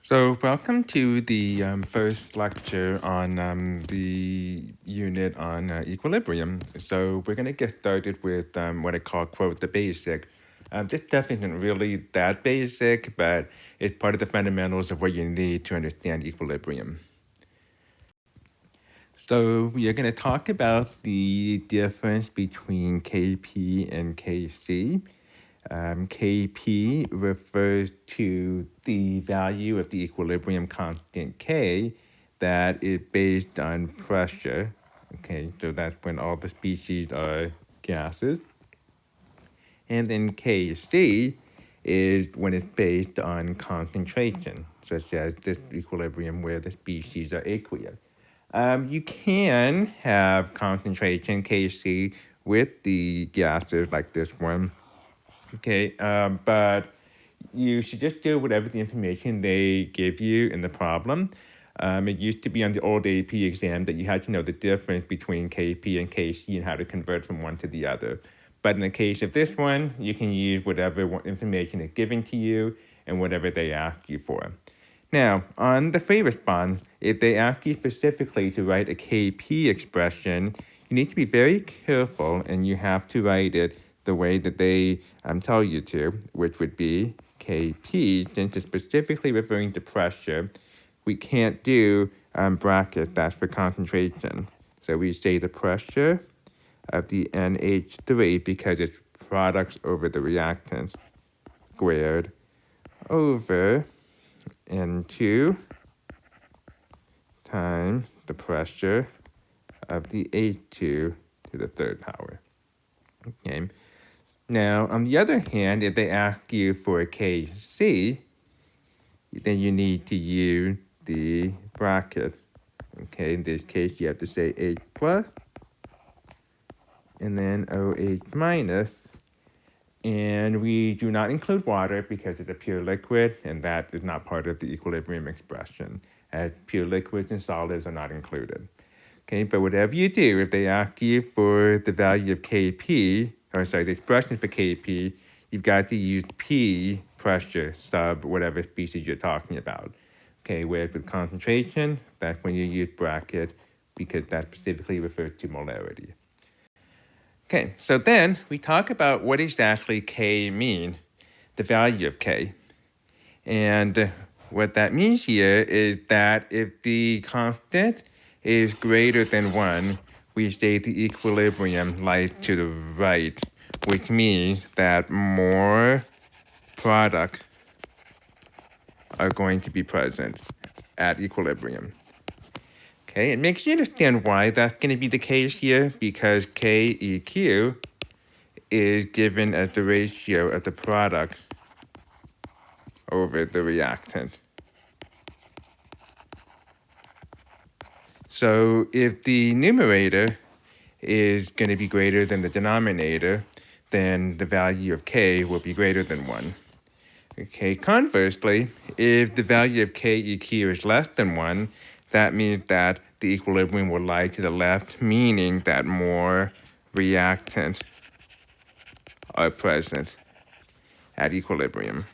So welcome to the first lecture on the unit on equilibrium. So we're going to get started with what I call, quote, the basic. This stuff isn't really that basic, but it's part of the fundamentals of what you need to understand equilibrium. So we are going to talk about the difference between Kp and Kc. Kp refers to the value of the equilibrium constant K that is based on pressure. Okay, so that's when all the species are gases. And then Kc is when it's based on concentration, such as this equilibrium where the species are aqueous. You can have concentration Kc with the gases like this one. Okay, but you should just do whatever the information they give you in the problem. It used to be on the old AP exam that you had to know the difference between Kp and Kc and how to convert from one to the other. But in the case of this one, you can use whatever information is given to you and whatever they ask you for. Now, on the free response, if they ask you specifically to write a Kp expression, you need to be very careful and you have to write it the way that they tell you to, which would be Kp, since it's specifically referring to pressure. We can't do brackets, that's for concentration. So we say the pressure of the NH3 because it's products over the reactants squared over N2 times the pressure of the H2 to the third power. Okay. Now, on the other hand, if they ask you for a Kc, then you need to use the bracket. Okay, in this case, you have to say H plus and then OH minus. And we do not include water because it's a pure liquid, and that is not part of the equilibrium expression, as pure liquids and solids are not included. Okay, but whatever you do, if they ask you for the value of Kp, the expression for Kp, you've got to use P pressure sub whatever species you're talking about. Okay, whereas with concentration, that's when you use bracket because that specifically refers to molarity. Okay, so then we talk about what exactly K mean, the value of K. And what that means here is that if the constant is greater than 1, we say the equilibrium lies to the right, which means that more products are going to be present at equilibrium. Okay, it makes you understand why that's going to be the case here, because KEQ is given as the ratio of the product over the reactant. So if the numerator is going to be greater than the denominator, then the value of K will be greater than 1. Okay, conversely, if the value of KEQ is less than 1, that means that the equilibrium will lie to the left, meaning that more reactants are present at equilibrium.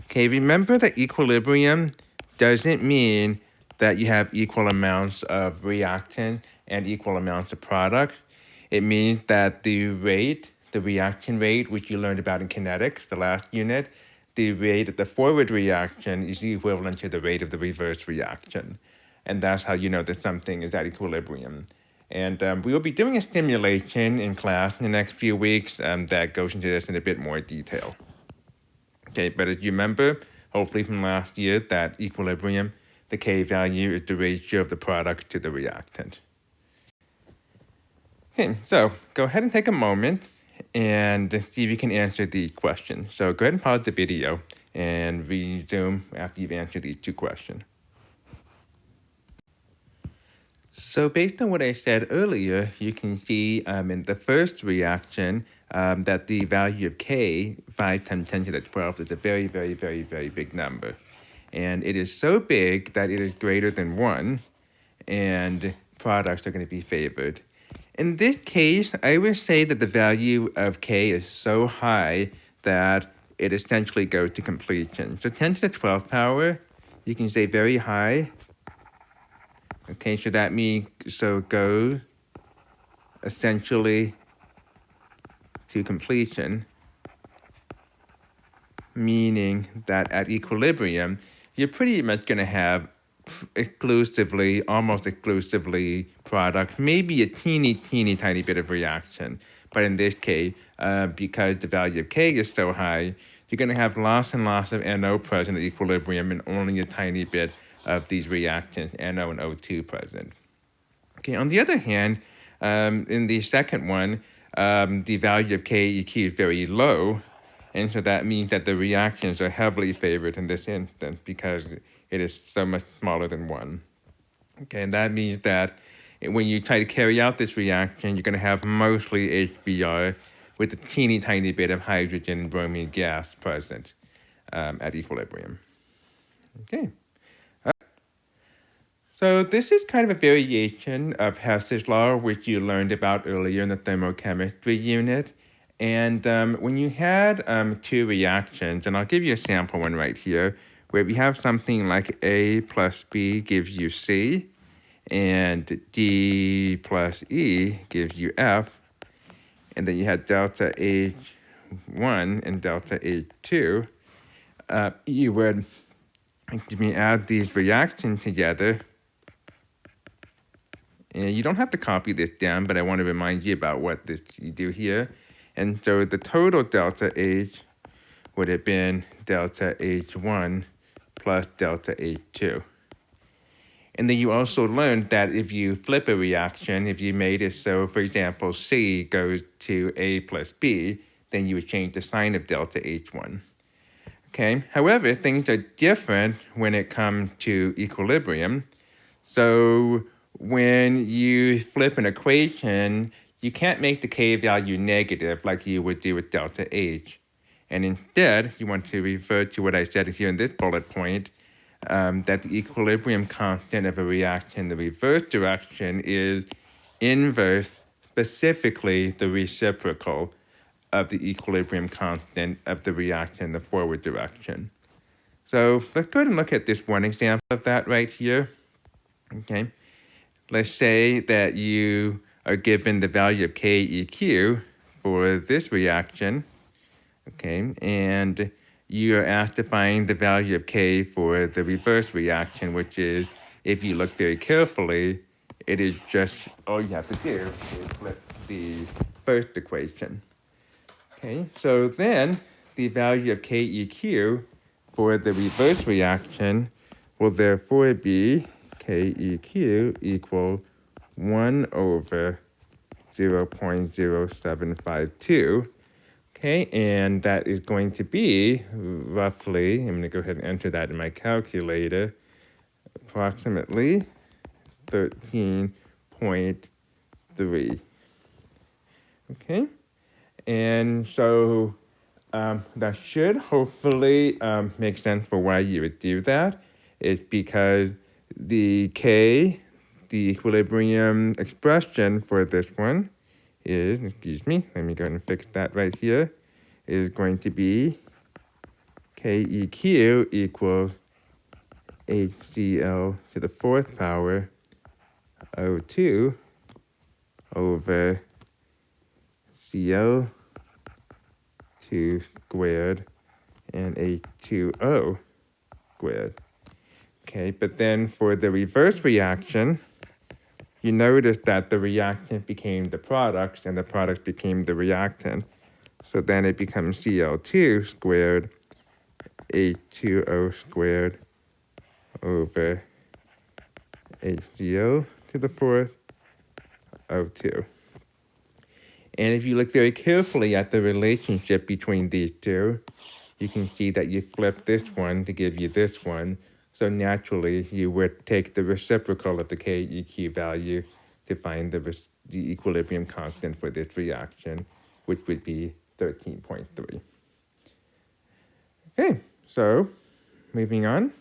Okay, remember that equilibrium doesn't mean that you have equal amounts of reactant and equal amounts of product. It means that the rate, the reaction rate, which you learned about in kinetics, the last unit, the rate of the forward reaction is equivalent to the rate of the reverse reaction. And that's how you know that something is at equilibrium. And we will be doing a simulation in class in the next few weeks that goes into this in a bit more detail. Okay, but as you remember, hopefully from last year, that equilibrium, the K value is the ratio of the product to the reactant. Okay, so go ahead and take a moment and see if you can answer the question. So go ahead and pause the video and resume after you've answered these two questions. So based on what I said earlier, you can see in the first reaction that the value of K, 5 times 10 to the 12th, is a very, very, very, very big number. And it is so big that it is greater than 1, and products are going to be favored. In this case, I would say that the value of K is so high that it essentially goes to completion. So 10 to the 12th power, you can say very high. Okay, so that means, so it goes essentially to completion, meaning that at equilibrium, you're pretty much going to have exclusively, almost exclusively product, maybe a teeny tiny bit of reaction. But in this case, because the value of K is so high, you're going to have lots and lots of NO present at equilibrium and only a tiny bit of these reactants, NO and O2 present. Okay, on the other hand, in the second one, the value of KEQ is very low, and so that means that the reactions are heavily favored in this instance because it is so much smaller than 1. Okay, and that means that when you try to carry out this reaction, you're going to have mostly HBr with a teeny tiny bit of hydrogen and bromine gas present at equilibrium. Okay. So this is kind of a variation of Hess's law, which you learned about earlier in the thermochemistry unit. And when you had two reactions, and I'll give you a sample one right here, where we have something like A plus B gives you C, and D plus E gives you F, and then you had delta H1 and delta H2, you would add these reactions together. And you don't have to copy this down, but I want to remind you about what you do here. And so the total delta H would have been delta H1 plus delta H2. And then you also learned that if you flip a reaction, if you made it so, for example, C goes to A plus B, then you would change the sign of delta H1. Okay. However, things are different when it comes to equilibrium. So when you flip an equation, you can't make the K value negative like you would do with delta H. And instead, you want to refer to what I said here in this bullet point, that the equilibrium constant of a reaction in the reverse direction is inverse, specifically the reciprocal of the equilibrium constant of the reaction in the forward direction. So let's go ahead and look at this one example of that right here. Okay. Let's say that you are given the value of KEQ for this reaction, okay, and you are asked to find the value of K for the reverse reaction, which is, if you look very carefully, it is just, all you have to do is flip the first equation. Okay, so then the value of KEQ for the reverse reaction will therefore be KEQ equal 1 over 0.0752. Okay, and that is going to be roughly, I'm going to go ahead and enter that in my calculator, approximately 13.3. Okay, and so that should hopefully make sense for why you would do that. It's because the K, the equilibrium expression for this one is, let me go ahead and fix that right here, is going to be KEQ equals HCl to the 4th power O2 over Cl2 squared and H2O squared. Okay, but then for the reverse reaction, you notice that the reactant became the product and the product became the reactant. So then it becomes Cl2 squared H2O squared over HCl to the 4th O2. And if you look very carefully at the relationship between these two, you can see that you flip this one to give you this one. So naturally, you would take the reciprocal of the KEQ value to find the equilibrium constant for this reaction, which would be 13.3. Okay, so moving on.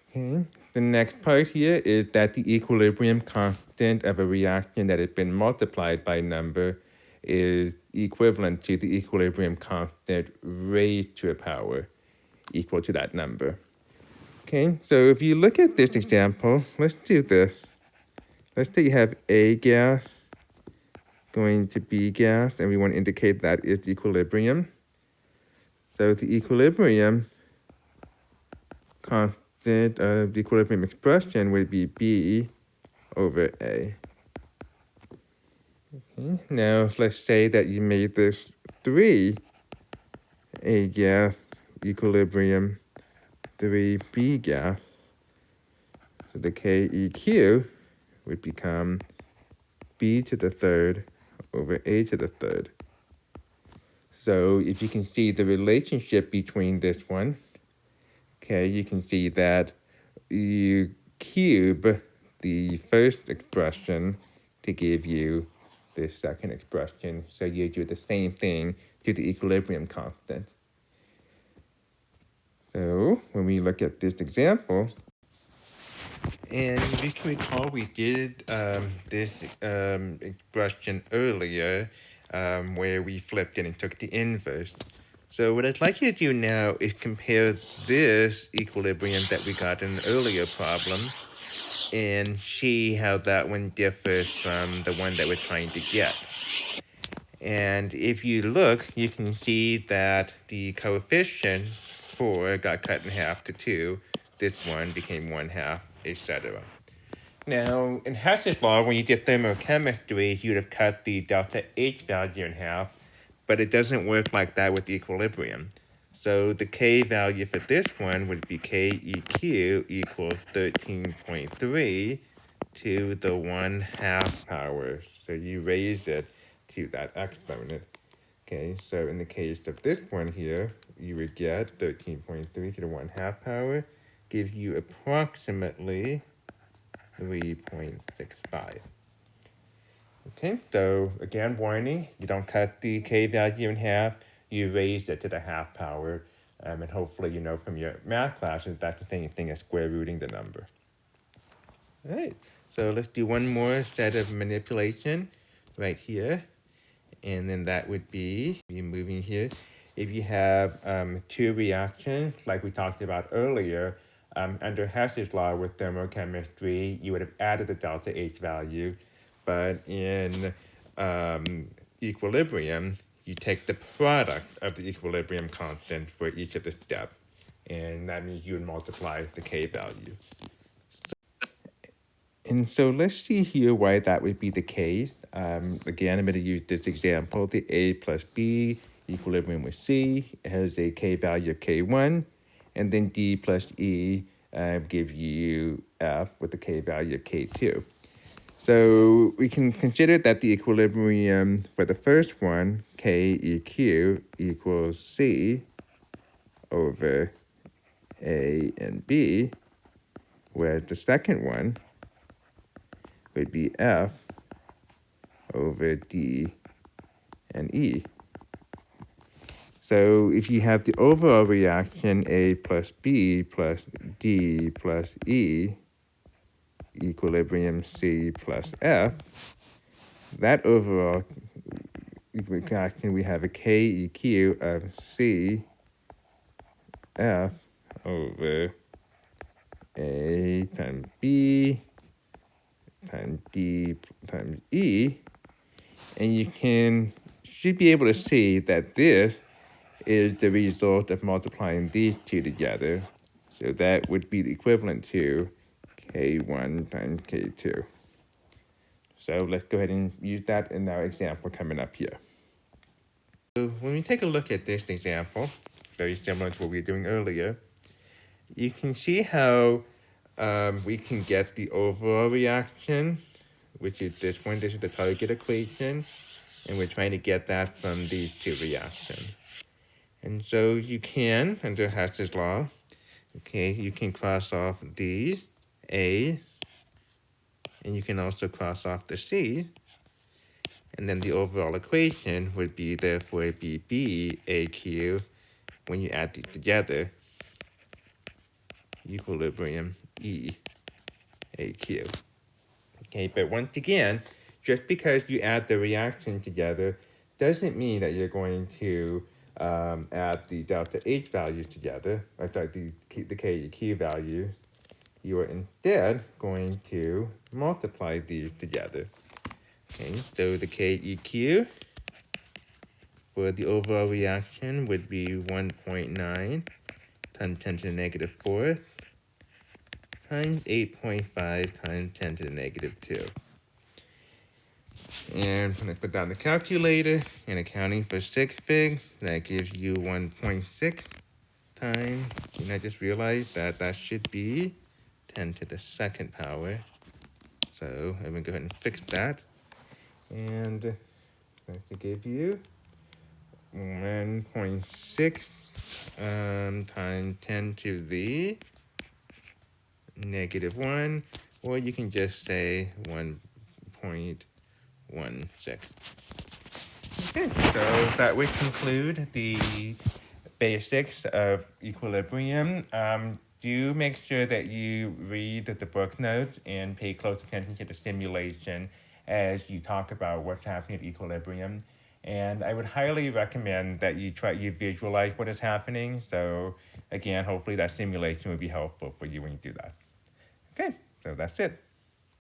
Okay, the next part here is that the equilibrium constant of a reaction that has been multiplied by number is equivalent to the equilibrium constant raised to a power equal to that number. Okay, so if you look at this example, let's do this. Let's say you have A gas going to B gas, and we want to indicate that is equilibrium. So the equilibrium constant of the equilibrium expression would be B over A. Okay. Now, let's say that you made this 3 A gas equilibrium 3B gas. So the KEQ would become B to the third over A to the third. So if you can see the relationship between this one, okay, you can see that you cube the first expression to give you the second expression. So you do the same thing to the equilibrium constant. So when we look at this example, and if you can recall, we did this expression earlier where we flipped it and took the inverse. So what I'd like you to do now is compare this equilibrium that we got in an earlier problem and see how that one differs from the one that we're trying to get. And if you look, you can see that the coefficient 4 got cut in half to 2. This one became 1/2, etc. Now, in Hess's law, when you did thermochemistry, you'd have cut the delta H value in half, but it doesn't work like that with equilibrium. So the K value for this one would be KEQ equals 13.3 to the 1/2 power. So you raise it to that exponent. Okay, so in the case of this one here, you would get 13.3 to the 1/2 power, gives you approximately 3.65. Okay, so again, warning, you don't cut the K value in half, you raise it to the half power, and hopefully you know from your math classes that's the same thing as square rooting the number. All right, so let's do one more set of manipulation right here, and then that would be, moving here, if you have two reactions like we talked about earlier, under Hess's law with thermochemistry, you would have added the delta H value, but in equilibrium, you take the product of the equilibrium constant for each of the steps, and that means you would multiply the K value. And so let's see here why that would be the case. Again, I'm going to use this example, the A plus B equilibrium with C has a K value of K1, and then D plus E gives you F with the K value of K2. So we can consider that the equilibrium for the first one, KEQ equals C over A and B, whereas the second one would be F over D and E. So if you have the overall reaction A plus B plus D plus E, equilibrium C plus F, that overall reaction, we have a KEQ of C F over A times B times D times E, and you should be able to see that this is the result of multiplying these two together. So that would be the equivalent to K1 times K2. So let's go ahead and use that in our example coming up here. So when we take a look at this example, very similar to what we were doing earlier, you can see how we can get the overall reaction, which is this one. This is the target equation, and we're trying to get that from these two reactions. And so you can, under Hess's law, okay, you can cross off these A's, and you can also cross off the C's, and then the overall equation would be therefore be B AQ when you add these together, equilibrium E AQ. Okay, but once again, just because you add the reaction together doesn't mean that you're going to add the delta H values together, or sorry, the KEQ value. You are instead going to multiply these together. Okay, so the KEQ for the overall reaction would be 1.9 times 10 to the negative fourth times 8.5 times 10 to the negative 2. And when I put down the calculator and accounting for 6 figs, that gives you 1.6 times, and I just realized that that should be 10 to the second power. So I'm going to go ahead and fix that. And that should give you 1.6 times 10 to the negative 1, or you can just say 1.16. Okay, so that would conclude the basics of equilibrium. Do make sure that you read the book notes and pay close attention to the simulation as you talk about what's happening at equilibrium. And I would highly recommend that you visualize what is happening. So again, hopefully that simulation would be helpful for you when you do that. Okay, so that's it.